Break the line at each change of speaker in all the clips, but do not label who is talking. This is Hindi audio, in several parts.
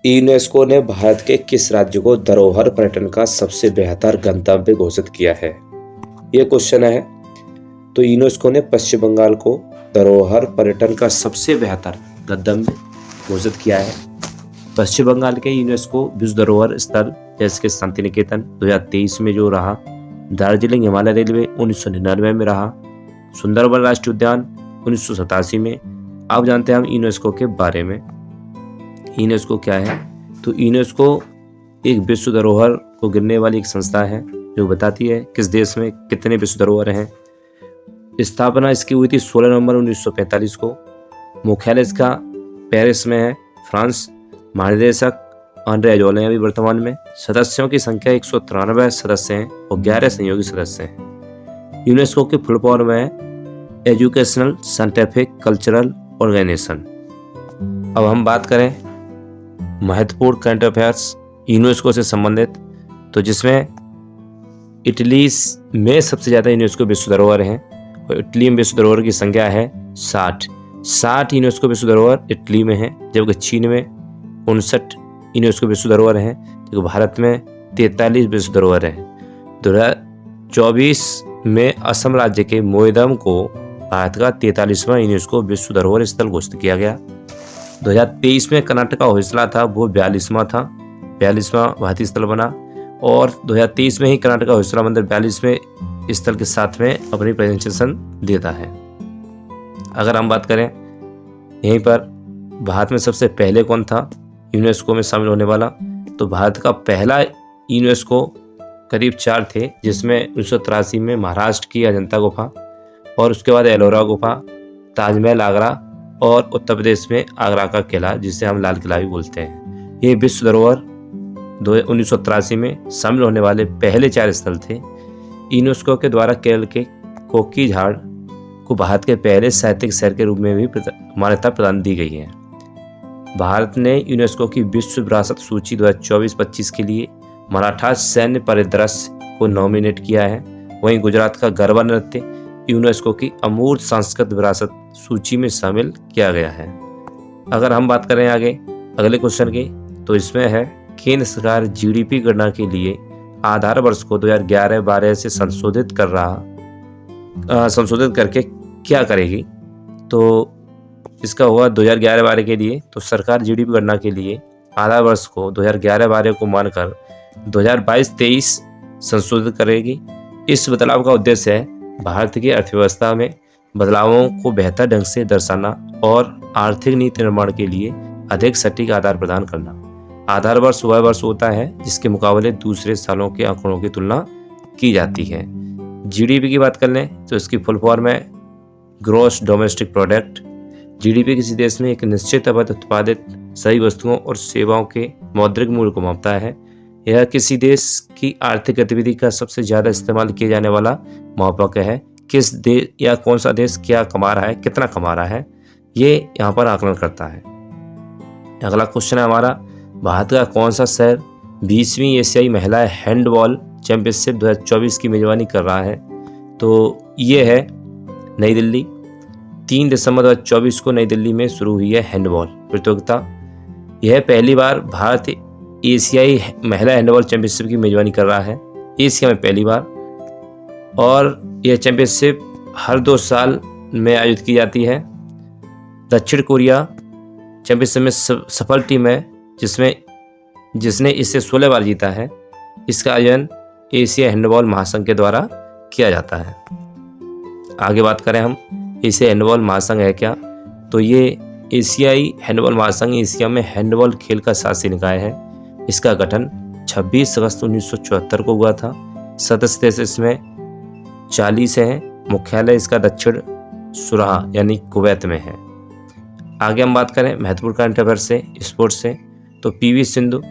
यूनेस्को ने भारत के किस राज्य को धरोहर पर्यटन का सबसे बेहतर गंतव्य घोषित किया है? ये क्वेश्चन है। तो यूनेस्को ने पश्चिम बंगाल को धरोहर पर्यटन का सबसे बेहतर गंतव्य घोषित किया है। पश्चिम बंगाल के यूनेस्को विश्व धरोहर स्थल जैसे कि शांति निकेतन 2023 में जो रहा, दार्जिलिंग हिमालय रेलवे 1999 में रहा, सुंदरबन राष्ट्रीय उद्यान 1987 में। अब जानते हैं हम यूनेस्को के बारे में। यूनेस्को क्या है? तो यूनेस्को एक विश्व धरोहर को गिनने वाली एक संस्था है जो बताती है किस देश में कितने विश्व धरोहर हैं। स्थापना इसकी हुई थी 16 नवंबर 1945 को। मुख्यालय इसका पेरिस में है, फ्रांस। महानिदेशक आंद्रे अजोले हैं अभी वर्तमान में। सदस्यों की संख्या 193 सदस्य हैं और 11 सहयोगी सदस्य हैं। यूनेस्को की फुल फॉर्म है एजुकेशनल साइंटिफिक कल्चरल ऑर्गेनाइजेशन। अब हम बात करें महत्वपूर्ण करंट अफेयर्स यूनेस्को से संबंधित, तो जिसमें इटली में सबसे ज़्यादा यूनेस्को विश्व धरोहर हैं और इटली में विश्व धरोहर की संख्या है 60 यूनेस्को विश्व धरोहर इटली में है, जबकि चीन में 59 यूनेस्को विश्व धरोहर हैं, जबकि भारत में 43 विश्व धरोहर हैं। 2024 में असम राज्य के मोइदम को भारत का 43वां यूनेस्को विश्व धरोहर स्थल घोषित किया गया। 2023 में कर्नाटक का होयसला था, वो 42वां भारतीय स्थल बना और 2023 में ही कर्नाटक का होयसला मंदिर 42वें स्थल के साथ में अपनी प्रेजेंटेशन देता है। अगर हम बात करें यहीं पर भारत में सबसे पहले कौन था यूनेस्को में शामिल होने वाला, तो भारत का पहला यूनेस्को करीब 4 थे, जिसमें 1983 में महाराष्ट्र की अजंता गुफा और उसके बाद एलोरा गुफा, ताजमहल आगरा और उत्तर प्रदेश में आगरा का किला जिसे हम लाल किला भी बोलते हैं। ये विश्व धरोहर 1983 में शामिल होने वाले पहले 4 स्थल थे। यूनेस्को के द्वारा केरल के कोकीझाड़ को भारत के पहले साहित्यिक शहर के रूप में भी मान्यता प्रदान दी गई है। भारत ने यूनेस्को की विश्व विरासत सूची 2024-25 के लिए मराठा सैन्य परिदृश्य को नॉमिनेट किया है। वहीं गुजरात का गरबा नृत्य यूनेस्को की अमूर्त सांस्कृतिक विरासत सूची में शामिल किया गया है। अगर हम बात करें आगे अगले क्वेश्चन की, तो इसमें है केंद्र सरकार जीडीपी गणना के लिए आधार वर्ष को 2011-12 से संशोधित करके क्या करेगी? तो इसका होगा 2011-12 के लिए, तो सरकार जीडीपी गणना के लिए आधार वर्ष को 2011-12 को मानकर 2022-23 संशोधित करेगी। इस बदलाव का उद्देश्य है भारत की अर्थव्यवस्था में बदलावों को बेहतर ढंग से दर्शाना और आर्थिक नीति निर्माण के लिए अधिक सटीक आधार प्रदान करना। आधार वर्ष वह वर्ष होता है जिसके मुकाबले दूसरे सालों के आंकड़ों की तुलना की जाती है। जीडीपी की बात कर लें तो इसकी फुल फॉर्म है ग्रॉस डोमेस्टिक प्रोडक्ट। जीडीपी किसी देश में एक निश्चित अवधि उत्पादित सभी वस्तुओं और सेवाओं के मौद्रिक मूल्य को मापता है। यह किसी देश की आर्थिक गतिविधि का सबसे ज़्यादा इस्तेमाल किया जाने वाला मापक है। किस देश या कौन सा देश क्या कमा रहा है, कितना कमा रहा है, ये यहाँ पर आकलन करता है। अगला क्वेश्चन है हमारा, भारत का कौन सा शहर 20वीं एशियाई महिला हैंडबॉल चैंपियनशिप 2024 की मेजबानी कर रहा है? तो ये है नई दिल्ली। 3 दिसंबर 2024 को नई दिल्ली में शुरू हुई है हैंडबॉल प्रतियोगिता। यह पहली बार भारत एशियाई महिला हैंडबॉल चैंपियनशिप की मेजबानी कर रहा है, एशिया में पहली बार। और यह चैंपियनशिप हर 2 साल में आयोजित की जाती है। दक्षिण कोरिया चैंपियनशिप में सफल टीम है जिसने इससे 16 बार जीता है। इसका आयोजन एशिया हैंडबॉल महासंघ के द्वारा किया जाता है। आगे बात करें हम एशिया हैंडबॉल महासंघ है क्या, तो ये एशियाई हैंडबॉल महासंघ एशिया में हैंडबॉल खेल का शासी निकाय है। इसका गठन 26 अगस्त 1974 को हुआ था। सदस्य देश इसमें 40 हैं। मुख्यालय इसका दक्षिण सुराह यानी कुवैत में है। आगे हम बात करें महत्वपूर्ण करंट अफेयर से स्पोर्ट्स से, तो पीवी सिंधु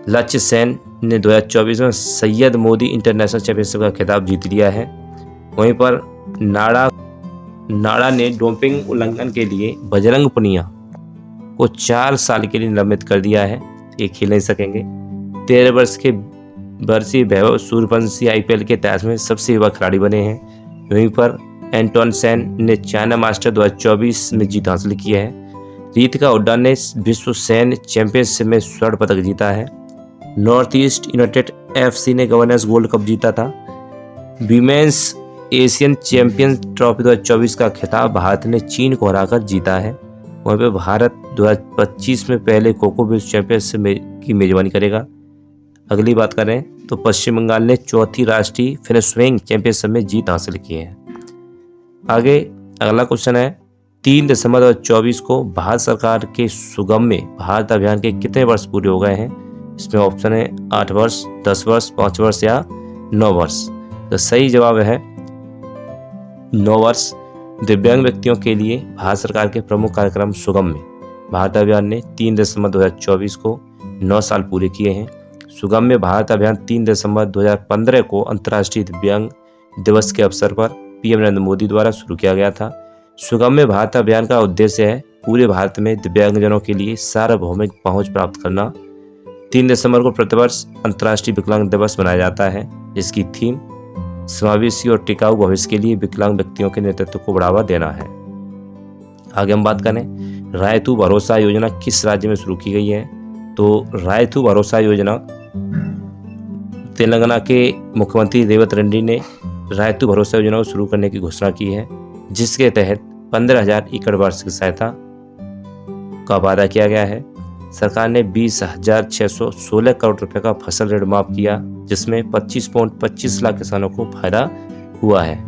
लक्ष्य सेन ने 2024 में सैयद मोदी इंटरनेशनल चैंपियनशिप का खिताब जीत लिया है। वहीं पर नाडा ने डोपिंग उल्लंघन के लिए बजरंग पुनिया को 4 साल के लिए निलंबित कर दिया है, ये खेल नहीं सकेंगे। 13 वर्षीय वैभव सूर्यवंशी आईपीएल के इतिहास में सबसे युवा खिलाड़ी बने हैं। वहीं पर एंटोन सेन ने चाइना मास्टर 2024 में जीत हासिल की है। रितिका हुड्डा ने विश्व सैन्य चैंपियनशिप में स्वर्ण पदक जीता है। नॉर्थ ईस्ट यूनाइटेड FC ने गवर्नेंस गोल्ड कप जीता था। वीमेंस एशियन चैंपियन ट्रॉफी 2024 का खिताब भारत ने चीन को हराकर जीता है। वहीं पे भारत 2025 में पहले खो-खो विश्व चैंपियनशिप की मेजबानी करेगा। अगली बात करें तो पश्चिम बंगाल ने चौथी राष्ट्रीय फेंसिंग चैंपियनशिप में जीत हासिल की है। आगे अगला क्वेश्चन है 3 दिसंबर 2024 को भारत सरकार के सुगम्य भारत अभियान के कितने वर्ष पूरे हो गए हैं? इसमें ऑप्शन है 8 वर्ष, 10 वर्ष, 5 वर्ष या 9 वर्ष। तो सही जवाब है 9 वर्ष। दिव्यांग व्यक्तियों के लिए भारत सरकार के प्रमुख कार्यक्रम सुगम्य भारत अभियान ने 3 दिसंबर 2024 को 9 साल पूरे किए हैं। सुगम्य भारत अभियान 3 दिसंबर 2015 को अंतर्राष्ट्रीय दिव्यांग दिवस के अवसर पर PM नरेंद्र मोदी द्वारा शुरू किया गया था। सुगम्य भारत अभियान का उद्देश्य है पूरे भारत में दिव्यांगजनों के लिए सार्वभौमिक पहुंच प्राप्त करना। 3 दिसंबर को प्रतिवर्ष अंतर्राष्ट्रीय विकलांग दिवस मनाया जाता है, जिसकी थीम समावेशी और टिकाऊ भविष्य के लिए विकलांग व्यक्तियों के नेतृत्व को बढ़ावा देना है। आगे हम बात करें रायतू भरोसा योजना किस राज्य में शुरू की गई है? तो रायतू भरोसा योजना तेलंगाना के मुख्यमंत्री रेवंत रेड्डी ने रायतू भरोसा योजना को शुरू करने की घोषणा की है, जिसके तहत 15,000 एकड़ वार्षिक सहायता का वादा किया गया है। सरकार ने 20,616 करोड़ रुपए का फसल ऋण माफ किया, जिसमें 25.25 लाख किसानों को फायदा हुआ है।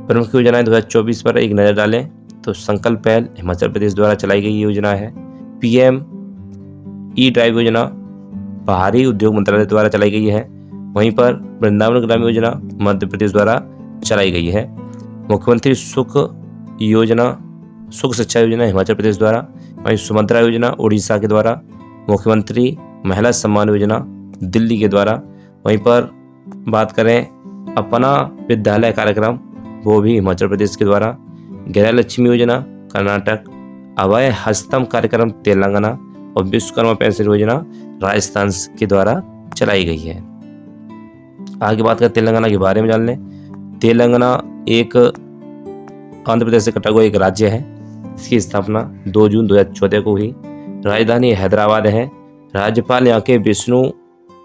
प्रमुख योजनाएं 2024 पर एक नज़र डालें तो संकल्प पहल हिमाचल प्रदेश द्वारा चलाई गई योजना है। PM E-ड्राइव योजना बाहरी उद्योग मंत्रालय द्वारा चलाई गई है। वहीं पर वृंदावन ग्राम योजना मध्य प्रदेश द्वारा चलाई गई है। मुख्यमंत्री सुख शिक्षा योजना हिमाचल प्रदेश द्वारा, वहीं सुमंत्रा योजना उड़ीसा के द्वारा, मुख्यमंत्री महिला सम्मान योजना दिल्ली के द्वारा। वहीं पर बात करें अपना विद्यालय कार्यक्रम वो भी हिमाचल प्रदेश के द्वारा, गृह लक्ष्मी योजना कर्नाटक, अभय हस्तम कार्यक्रम तेलंगाना और विश्वकर्मा पेंशन योजना राजस्थान के द्वारा चलाई गई है। आगे बात करें तेलंगाना के बारे में जान लें। तेलंगाना एक आंध्र प्रदेश से कटा हुआ एक राज्य है। इसकी स्थापना 2 जून 2014 को हुई। राजधानी हैदराबाद है। राज्यपाल यहाँ के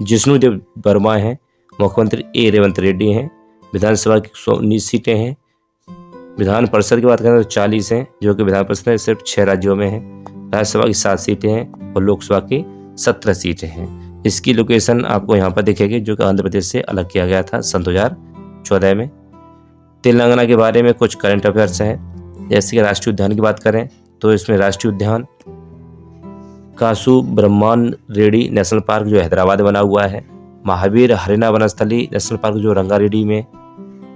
जिष्णुदेव वर्मा हैं। मुख्यमंत्री A रेवंत रेड्डी हैं। विधानसभा की 119 सीटें हैं। विधान परिषद की बात करें तो 40 हैं, जो कि विधान परिषद सिर्फ 6 राज्यों में है। राज्यसभा की 7 सीटें हैं और लोकसभा की 17 सीटें हैं। इसकी लोकेशन आपको यहाँ पर दिखेगी, जो कि आंध्र प्रदेश से अलग किया गया था सन 2014 में। तेलंगाना के बारे में कुछ करंट अफेयर्स हैं। जैसे कि राष्ट्रीय उद्यान की बात करें तो इसमें राष्ट्रीय उद्यान कासु ब्रह्मान रेड्डी नेशनल पार्क जो हैदराबाद में बना हुआ है, महावीर हरिना वनस्थली नेशनल पार्क जो रंगारेड्डी में,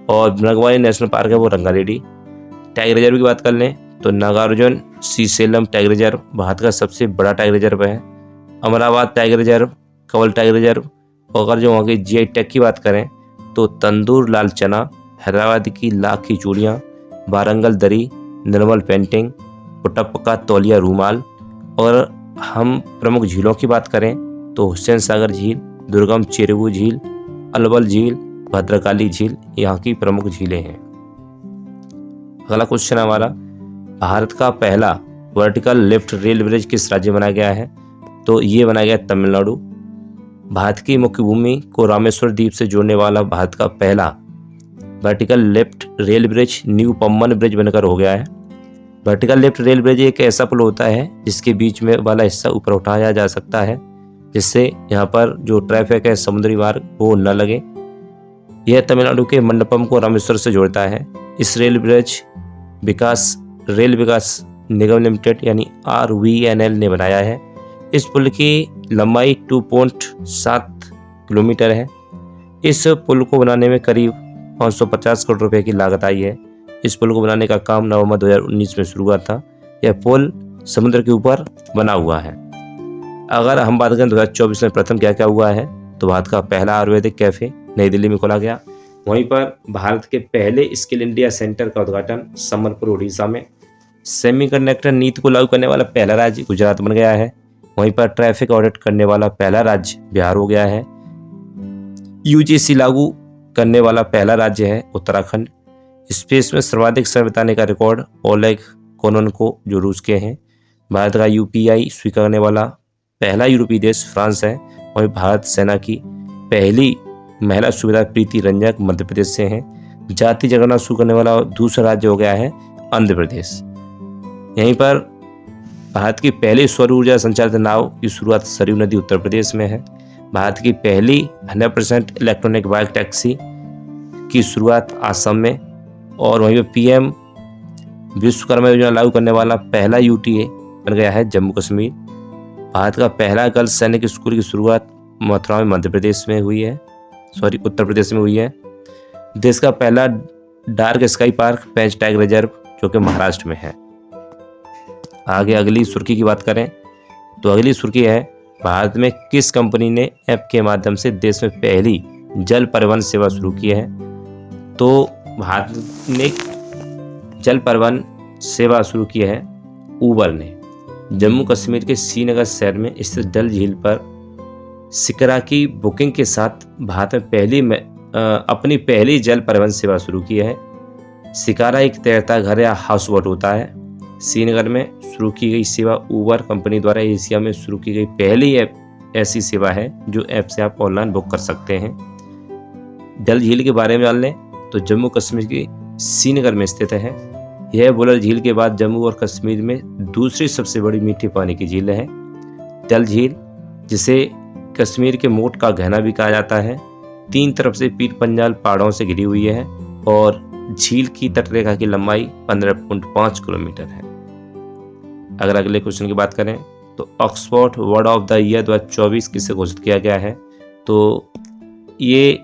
और नगवानी नेशनल पार्क है वो रंगारेड्डी। टाइगर रिजर्व की बात कर लें तो नागार्जुन श्रीशैलम टाइगर रिजर्व भारत का सबसे बड़ा टाइगर रिजर्व है। अमरावती टाइगर रिजर्व, कवल टाइगर रिजर्व। और अगर जो वहाँ की GI टैग की बात करें तो तंदूर लाल चना, हैदराबाद की लाख की चूड़ियाँ, वारंगल दरी, निर्मल पेंटिंग, पुटप्पका तौलिया रूमाल। और हम प्रमुख झीलों की बात करें तो हुसैन सागर झील, दुर्गम चेरुवु झील, अलवल झील, भद्रकाली झील यहाँ की प्रमुख झीलें हैं। अगला क्वेश्चन हमारा भारत का पहला वर्टिकल लिफ्ट रेल ब्रिज किस राज्य में बनाया गया है? तो ये बनाया गया तमिलनाडु। भारत की मुख्य भूमि को रामेश्वर द्वीप से जोड़ने वाला भारत का पहला vertical lift rail bridge new Pamban bridge बनकर हो गया है। वर्टिकल लिफ्ट रेल ब्रिज एक ऐसा पुल होता है जिसके बीच में वाला हिस्सा ऊपर उठाया जा सकता है, जिससे यहाँ पर जो ट्रैफिक है समुद्री मार्ग वो न लगे। यह तमिलनाडु के मंडपम को रामेश्वर से जोड़ता है। इस रेल ब्रिज रेल विकास निगम लिमिटेड यानी RVNL ने बनाया है। इस पुल की लंबाई 2.7 किलोमीटर है। इस पुल को बनाने में करीब 550 करोड़ रुपए की लागत आई है। इस पुल को बनाने का काम नवंबर 2019 में शुरू हुआ था। यह पुल समुद्र के ऊपर बना हुआ है। अगर हम बात करें 2024 में प्रथम क्या क्या हुआ है तो भारत का पहला आयुर्वेदिक कैफे नई दिल्ली में खोला गया। वहीं पर भारत के पहले स्किल इंडिया सेंटर का उद्घाटन संबलपुर उड़ीसा में। सेमीकंडक्टर नीति को लागू करने वाला पहला राज्य गुजरात बन गया है। वहीं पर ट्रैफिक ऑडिट करने वाला पहला राज्य बिहार हो गया है। UGC लागू करने वाला पहला राज्य है उत्तराखंड। स्पेस में सर्वाधिक समय बिताने का रिकॉर्ड ओलेग कोनन को जो रूस के हैं। भारत का यूपीआई स्वीकार करने वाला पहला यूरोपीय देश फ्रांस है। वहीं भारत सेना की पहली महिला सूबेदार प्रीति रंजक मध्य प्रदेश से हैं। जाति जनगणना शुरू करने वाला दूसरा राज्य हो गया है आंध्र प्रदेश। यहीं पर भारत की पहली सौर ऊर्जा संचालित नाव की शुरुआत सरयू नदी उत्तर प्रदेश में है। भारत की पहली 100% इलेक्ट्रॉनिक बाइक टैक्सी की शुरुआत असम में। और वहीं पर पीएम विश्वकर्मा योजना लागू करने वाला पहला यूटीए बन गया है जम्मू कश्मीर। भारत का पहला गर्ल्स सैनिक स्कूल की शुरुआत मथुरा में उत्तर प्रदेश में हुई है। देश का पहला डार्क स्काई पार्क पेंच टाइगर रिजर्व जो कि महाराष्ट्र में है। आगे अगली सुर्खी की बात करें तो अगली सुर्खी है, भारत में किस कंपनी ने ऐप के माध्यम से देश में पहली जल परिवहन सेवा शुरू की है? तो भारत ने जल परिवहन सेवा शुरू की है उबर ने। जम्मू कश्मीर के श्रीनगर शहर में स्थित डल झील पर शिकरा की बुकिंग के साथ भारत में अपनी पहली जल परिवहन सेवा शुरू की है। शिकारा एक तैरता घर या हाउस बोट होता है। श्रीनगर में शुरू की गई सेवा उबर कंपनी द्वारा एशिया में शुरू की गई पहली ऐसी सेवा है जो ऐप से आप ऑनलाइन बुक कर सकते हैं। डल झील के बारे में जान लें तो जम्मू कश्मीर के श्रीनगर में स्थित है। यह बुलर झील के बाद जम्मू और कश्मीर में दूसरी सबसे बड़ी मीठे पानी की झील है। डल झील, जिसे कश्मीर के मोट का गहना भी कहा जाता है, 3 तरफ से पीर पंजाल पहाड़ों से घिरी हुई है और झील की तटरेखा की लंबाई 15.5 किलोमीटर है। अगर अगले क्वेश्चन की बात करें तो Oxford word of the year 2024 किसे घोषित किया गया है? तो ये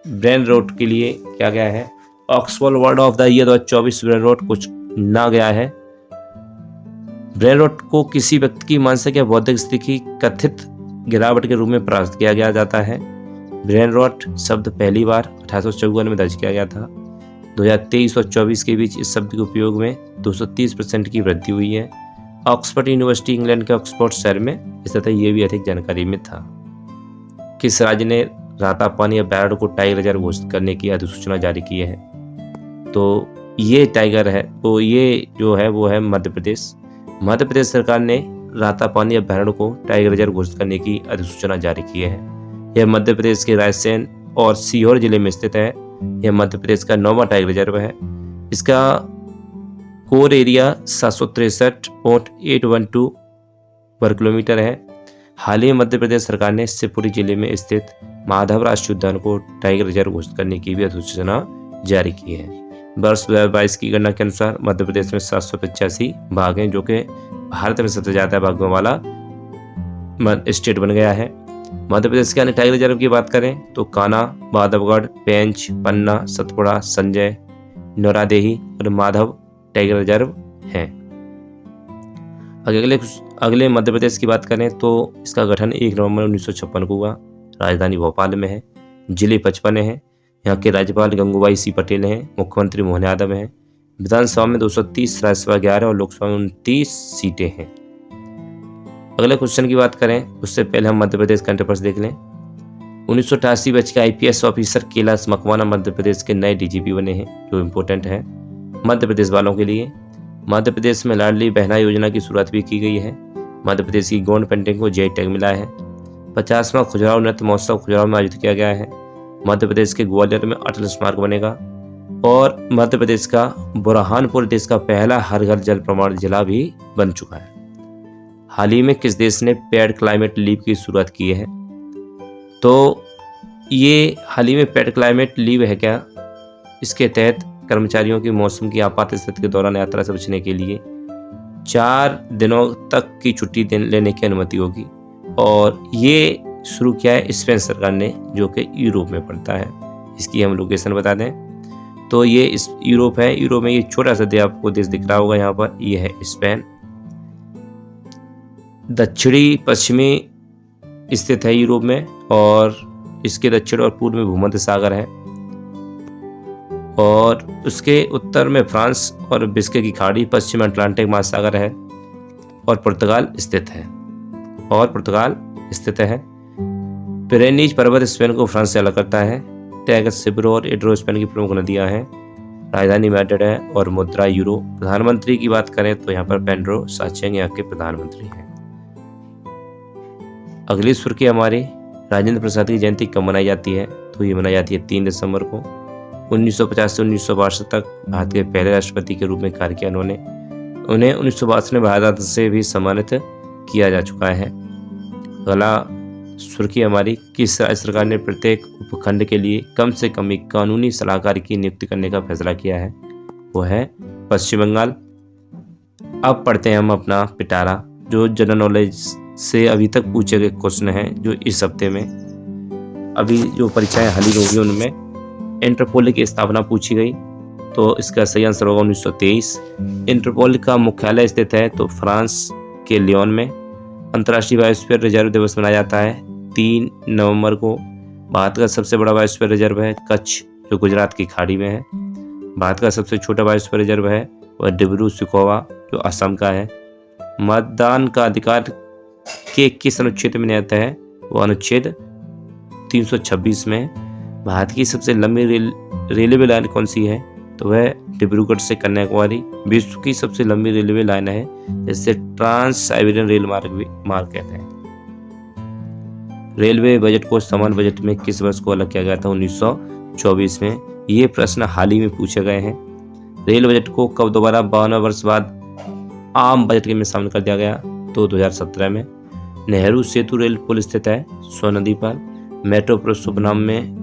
ब्रेन रोट के लिए क्या गया है? Oxford word of the year 2024 brain rot कुछ ना गया है। ब्रेन रोट को किसी व्यक्ति की मानसिक या बौद्धिक स्थिति की कथित गिरावट के रूप में प्राप्त किया गया जाता है। ब्रेन रॉट शब्द पहली बार 1854 में दर्ज किया गया था। 2023 और 24 के बीच इस शब्द के उपयोग में 230% की वृद्धि हुई है। ऑक्सफोर्ड यूनिवर्सिटी इंग्लैंड के ऑक्सफोर्ड शहर में स्थित है, ये भी अधिक जानकारी में था। किस राज्य ने रातापानी या बैरड को टाइगर रिजर्व घोषित करने की अधिसूचना जारी की है? तो ये टाइगर है, तो ये जो है वो है मध्य प्रदेश। मध्य प्रदेश सरकार ने रातापानी या बैरड को टाइगर रिजर्व घोषित करने की अधिसूचना जारी की है। यह मध्य प्रदेश के रायसेन और सीहोर जिले में स्थित है। यह मध्य प्रदेश का 9वां टाइगर रिजर्व है। इसका कोर एरिया 763.812 वर्ग किलोमीटर है। हाल ही में मध्य प्रदेश सरकार ने शिवपुरी जिले में स्थित माधव राष्ट्रीय उद्यान को टाइगर रिजर्व घोषित करने की भी अधिसूचना जारी की है। वर्ष 2022 की गणना के अनुसार मध्य प्रदेश में 785 बाघ हैं, जो कि भारत में सबसे ज्यादा बाघों वाला स्टेट बन गया है। मध्य प्रदेश के अन्य टाइगर रिजर्व की बात करें तो कान्हा, बांधवगढ़, पेंच, पन्ना, सतपुड़ा, संजय, नौरादेही और माधव टाइगर रिजर्व हैं। अगले मध्य प्रदेश की बात करें तो इसका गठन 1 नवंबर 1956 को हुआ। राजधानी भोपाल में है। जिले 55 हैं। यहाँ के राज्यपाल गंगूबाई सी पटेल हैं। मुख्यमंत्री मोहन यादव हैं। विधानसभा में 230, राज्यसभा 11 और लोकसभा में 29 सीटें हैं। अगले क्वेश्चन की बात करें उससे पहले हम मध्य प्रदेश करंट अफेयर्स देख लें। 1988 बैच के IPS ऑफिसर कैलाश मकवाना मध्य प्रदेश के नए DGP बने हैं, जो इम्पोर्टेंट है मध्य प्रदेश वालों के लिए। मध्य प्रदेश में लाडली बहना योजना की शुरुआत भी की गई है। मध्य प्रदेश की गोंड पेंटिंग को GI टैग मिला है। 50वां खुजराव नृत्य महोत्सव खुजराव में आयोजित किया गया है। मध्य प्रदेश के ग्वालियर में अटल स्मारक बनेगा। और मध्य प्रदेश का बुरहानपुर देश का पहला हर घर जल प्रमाण जिला भी बन चुका है। हाल ही में किस देश ने पेड क्लाइमेट लीव की शुरुआत की है? तो ये हाल ही में पेड क्लाइमेट लीव है क्या? इसके तहत कर्मचारियों की मौसम की आपात स्थिति के दौरान यात्रा से बचने के लिए 4 दिनों तक की छुट्टी लेने की अनुमति होगी। और ये शुरू किया है स्पेन सरकार ने, जो कि यूरोप में पड़ता है। इसकी हम लोकेशन बता दें तो ये इस यूरोप है। यूरोप में ये छोटा सा आपको देश दिख रहा होगा यहाँ पर, ये है स्पेन। दक्षिणी पश्चिमी स्थित है यूरोप में और इसके दक्षिण और पूर्व में भूमध्य सागर है। और उसके उत्तर में फ्रांस और बिस्के की खाड़ी, पश्चिम अटलांटिक महासागर है और पुर्तगाल स्थित है। पिरेनीज पर्वत स्पेन को फ्रांस से अलग करता है। टैगस, सिब्रो और एड्रो स्पेन की प्रमुख नदियां हैं। राजधानी मैड्रिड है और मुद्रा यूरो। प्रधानमंत्री की बात करें तो यहाँ पर पेड्रो साचेंग यहाँ के प्रधानमंत्री हैं। अगली सुर्खी हमारी राजेंद्र प्रसाद की जयंती कब मनाई जाती है? तो ये मनाई जाती है 3 दिसंबर को। 1950 से 1962 तक भारत के पहले राष्ट्रपति के रूप में कार्य किया उन्होंने। उन्हें 1962 में भारत रत्न से भी सम्मानित किया जा चुका है। अगला सुर्खी हमारी किस राज्य सरकार ने प्रत्येक उपखंड के लिए कम से कम एक कानूनी सलाहकार की नियुक्ति करने का फैसला किया है? वो है पश्चिम बंगाल। अब पढ़ते हैं हम अपना पिटारा, जो जनरल नॉलेज से अभी तक पूछे गए क्वेश्चन हैं, जो इस हफ्ते में अभी जो परीक्षाएं हाल ही होगी उनमें इंटरपोल की स्थापना पूछी गई। तो इसका सही आंसर होगा 1923। इंटरपोल का मुख्यालय स्थित है तो फ्रांस के लियोन में। अंतर्राष्ट्रीय बायोस्फीयर रिजर्व दिवस मनाया जाता है 3 नवंबर को। भारत का सबसे बड़ा बायोस्फीयर रिजर्व है कच्छ, जो गुजरात की खाड़ी में है। भारत का सबसे छोटा बायोस्फीयर रिजर्व है वह डिब्रू सैखोवा, जो असम का है। मतदान का अधिकार के किस अनुच्छेद में आता है? वो अनुच्छेद 326 में। भारत की सबसे लंबी रेलवे लाइन कौन सी है? तो वह डिब्रूगढ़ से कन्याकुमारी विश्व की सबसे लंबी रेलवे लाइन है, जिसे ट्रांस साइबेरियन रेल मार्ग कहते हैं। रेलवे बजट को सामान्य बजट में किस वर्ष को अलग किया गया था? 1924 में। ये प्रश्न हाल ही में पूछे गए हैं। रेल बजट को कब दोबारा 52 वर्ष बाद आम बजट में शामिल कर दिया गया? तो 2017 में। नेहरू सेतु रेल पुल स्थित है सोन नदी पर। मेट्रो पुरुष शुभ नाम में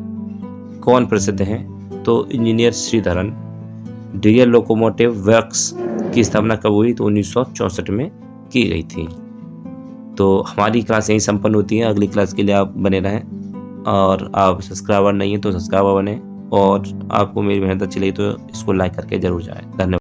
कौन प्रसिद्ध है? तो engineer Sreedharan. Diesel locomotive works की स्थापना कब हुई? तो 1964 में की गई थी। तो हमारी क्लास यहीं संपन्न होती है। अगली क्लास के लिए आप बने रहें और आप सब्सक्राइबर नहीं है तो सब्सक्राइबर बने, और आपको मेरी मेहनत अच्छी लगी तो इसको लाइक करके जरूर जाएं। धन्यवाद।